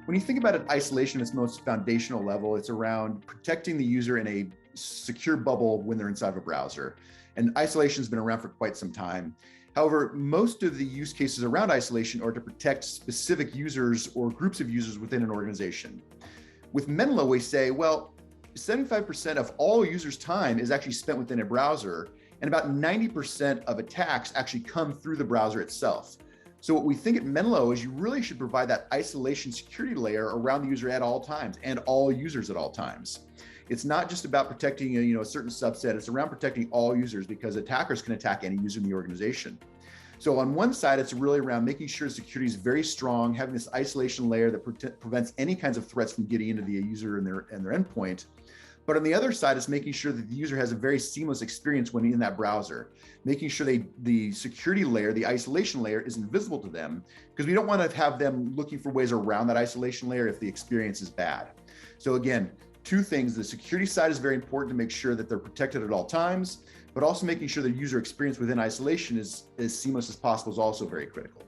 When you think about it, isolation at its most foundational level, it's around protecting the user in a secure bubble when they're inside of a browser. And isolation has been around for quite some time. However, most of the use cases around isolation are to protect specific users or groups of users within an organization. With Menlo, we say, well, 75% of all users' time is actually spent within a browser, and about 90% of attacks actually come through the browser itself. So what we think at Menlo is you really should provide that isolation security layer around the user at all times and all users at all times. It's not just about protecting a certain subset, it's around protecting all users because attackers can attack any user in the organization. So on one side, it's really around making sure security is very strong, having this isolation layer that prevents any kinds of threats from getting into the user and their endpoint. But on the other side, it's making sure that the user has a very seamless experience when in that browser, making sure the security layer, the isolation layer is invisible to them, because we don't want to have them looking for ways around that isolation layer if the experience is bad. So again, two things: the security side is very important to make sure that they're protected at all times, but also making sure the user experience within isolation is as seamless as possible is also very critical.